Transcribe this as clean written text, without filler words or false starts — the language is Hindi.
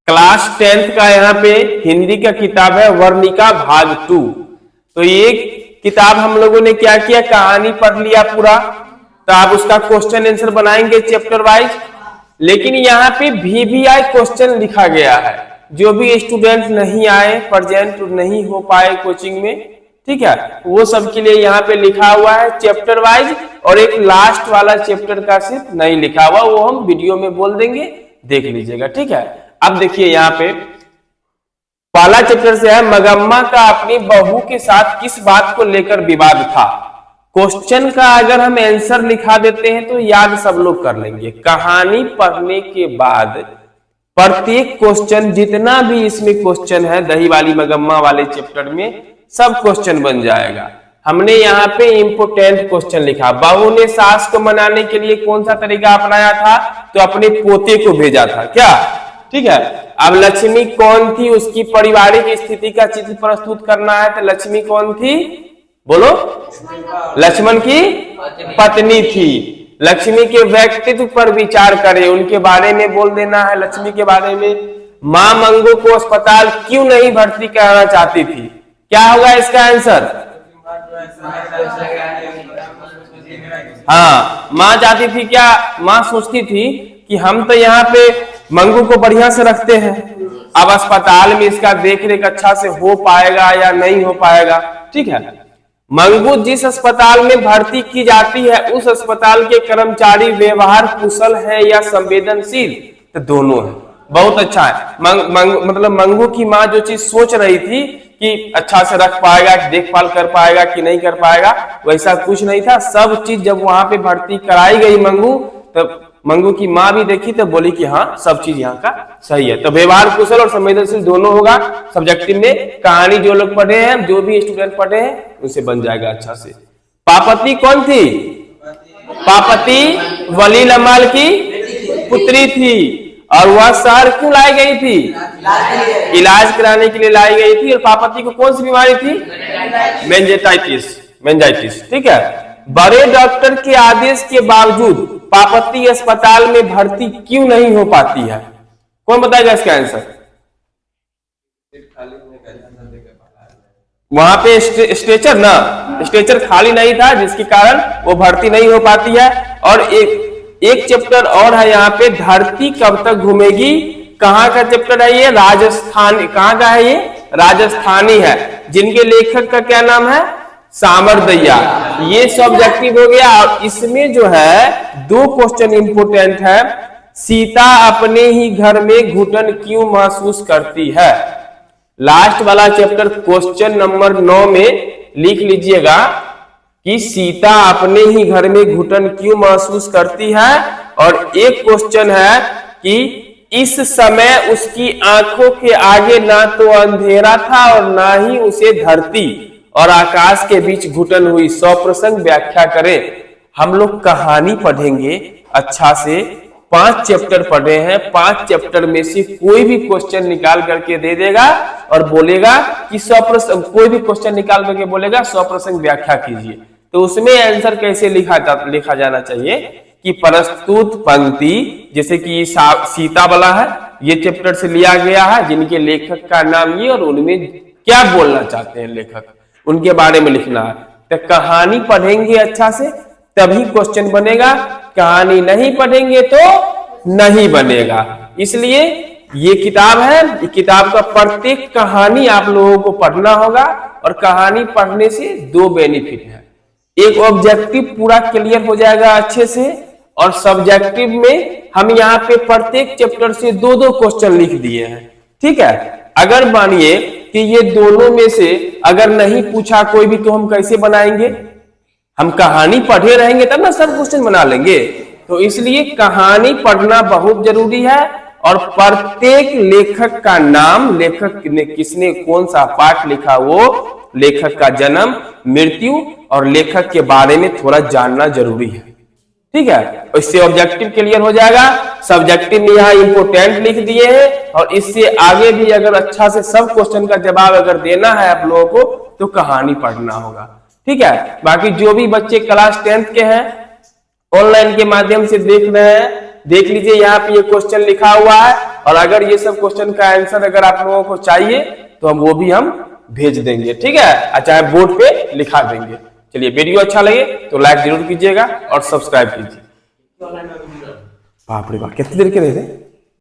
क्लास 10th का यहाँ पे हिंदी का किताब है वर्णिका भाग 2। तो ये किताब हम लोगों ने क्या किया, कहानी पढ़ लिया पूरा, तो आप उसका क्वेश्चन आंसर बनाएंगे चैप्टर वाइज। लेकिन यहाँ पे VVI क्वेश्चन लिखा गया है, जो भी स्टूडेंट नहीं आए, प्रेजेंट नहीं हो पाए कोचिंग में, ठीक है, वो सब के लिए यहाँ पे लिखा हुआ है चैप्टर वाइज, और एक लास्ट वाला चैप्टर का सिर्फ नहीं लिखा हुआ, वो हम वीडियो में बोल देंगे, देख लीजिएगा, ठीक है। अब देखिए यहाँ पे पहला चैप्टर से है, मगम्मा का अपनी बहू के साथ किस बात को लेकर विवाद था। क्वेश्चन का अगर हम आंसर लिखा देते हैं तो याद सब लोग कर लेंगे। कहानी पढ़ने के बाद प्रत्येक क्वेश्चन, जितना भी इसमें क्वेश्चन है दही वाली मगम्मा वाले चैप्टर में, सब क्वेश्चन बन जाएगा। हमने यहाँ पे इंपोर्टेंट क्वेश्चन लिखा, बहू ने सास को मनाने के लिए कौन सा तरीका अपनाया था, तो अपने पोते को भेजा था, क्या, ठीक है। अब लक्ष्मी कौन थी, उसकी पारिवारिक स्थिति का चित्र प्रस्तुत करना है, तो लक्ष्मी कौन थी, बोलो, लक्ष्मण की पत्नी थी। लक्ष्मी के व्यक्तित्व पर विचार करें, उनके बारे में बोल देना है, लक्ष्मी के बारे में। मां मंगू को अस्पताल क्यों नहीं भर्ती कराना चाहती थी, क्या होगा इसका आंसर, हाँ, मां चाहती थी, क्या, मां सोचती थी कि हम तो यहाँ पे मंगू को बढ़िया से रखते हैं, अब अस्पताल में इसका देखरेख अच्छा से हो पाएगा या नहीं हो पाएगा, ठीक है। मंगू जिस अस्पताल में भर्ती की जाती है उस अस्पताल के कर्मचारी व्यवहार कुशल है या संवेदनशील, तो दोनों है, बहुत अच्छा है। मतलब मंगू की माँ जो चीज सोच रही थी कि अच्छा से रख पाएगा, देखभाल कर पाएगा कि नहीं कर पाएगा, वैसा कुछ नहीं था। सब चीज जब वहां पे भर्ती कराई गई मंगू, तब मंगू की माँ भी देखी तो बोली कि हाँ सब चीज यहाँ का सही है। तो व्यवहार कुशल और संवेदनशील दोनों होगा सब्जेक्टिव में। कहानी जो लोग पढ़े हैं, जो भी स्टूडेंट पढ़े हैं, उनसे बन जाएगा अच्छा से। पापती कौन थी, पापती वली लमाल की पुत्री थी, और वह शहर क्यों लाई गई थी, इलाज कराने के लिए लाई गई थी। और पापती को कौन सी बीमारी थी, मेनिंजाइटिस, ठीक है। बड़े डॉक्टर के आदेश के बावजूद पापती अस्पताल में भर्ती क्यों नहीं हो पाती है, कौन बताएगा इसका आंसर। वहां पे स्ट्रेचर ना, स्ट्रेचर खाली नहीं था, जिसके कारण वो भर्ती नहीं हो पाती है। और एक चैप्टर और है यहाँ पे, धरती कब तक घूमेगी, कहाँ का चैप्टर है ये, राजस्थान, कहाँ का है ये, राजस्थानी है, जिनके लेखक का क्या नाम है, सामरदैया। ये सब्जेक्टिव हो गया। और इसमें जो है 2 क्वेश्चन इंपोर्टेंट है, सीता अपने ही घर में घुटन क्यों महसूस करती है। लास्ट वाला चैप्टर क्वेश्चन नंबर 9 में लिख लीजिएगा कि सीता अपने ही घर में घुटन क्यों महसूस करती है। और एक क्वेश्चन है कि इस समय उसकी आंखों के आगे ना तो अंधेरा था और ना ही उसे धरती और आकाश के बीच घुटन हुई, 100% व्याख्या करें। हम लोग कहानी पढ़ेंगे अच्छा से, 5 चैप्टर पढ़े हैं, 5 चैप्टर में से कोई भी क्वेश्चन निकाल करके दे देगा और बोलेगा कि 100%, कोई भी क्वेश्चन निकाल करके बोलेगा 100% व्याख्या कीजिए। तो उसमें आंसर कैसे लिखा जाना चाहिए कि प्रस्तुत पंक्ति, जैसे कि सीता वाला है, ये चैप्टर से लिया गया है, जिनके लेखक का नाम ये, और उनमें क्या बोलना चाहते हैं लेखक, उनके बारे में लिखना है। तो कहानी पढ़ेंगे अच्छा से तभी क्वेश्चन बनेगा, कहानी नहीं पढ़ेंगे तो नहीं बनेगा। इसलिए ये किताब है, ये किताब का प्रत्येक कहानी आप लोगों को पढ़ना होगा। और कहानी पढ़ने से 2 बेनिफिट है, एक ऑब्जेक्टिव पूरा क्लियर हो जाएगा अच्छे से, और सब्जेक्टिव में हम यहाँ पे प्रत्येक चैप्टर से 2-2 क्वेश्चन लिख दिए हैं, ठीक है। अगर मानिए कि ये दोनों में से अगर नहीं पूछा कोई भी, तो हम कैसे बनाएंगे, हम कहानी पढ़े रहेंगे तब ना सब क्वेश्चन बना लेंगे। तो इसलिए कहानी पढ़ना बहुत जरूरी है। और प्रत्येक लेखक का नाम, लेखक ने किसने कौन सा पाठ लिखा, वो लेखक का जन्म, मृत्यु और लेखक के बारे में थोड़ा जानना जरूरी है, ठीक है। इससे ऑब्जेक्टिव क्लियर हो जाएगा। सब्जेक्टिव में यहाँ इंपोर्टेंट लिख दिए हैं, और इससे आगे भी अगर अच्छा से सब क्वेश्चन का जवाब अगर देना है आप लोगों को, तो कहानी पढ़ना होगा, ठीक है। बाकी जो भी बच्चे क्लास 10th के हैं, ऑनलाइन के माध्यम से देख रहे हैं, देख लीजिए यहाँ पे ये क्वेश्चन लिखा हुआ है, और अगर ये सब क्वेश्चन का आंसर अगर आप लोगों को चाहिए तो हम वो भी हम भेज देंगे, ठीक है, चाहे बोर्ड पे लिखा देंगे। चलिए, वीडियो अच्छा लगे तो लाइक जरूर कीजिएगा और सब्सक्राइब कीजिए। बाप रे बाप, कितनी देर के रहे थे।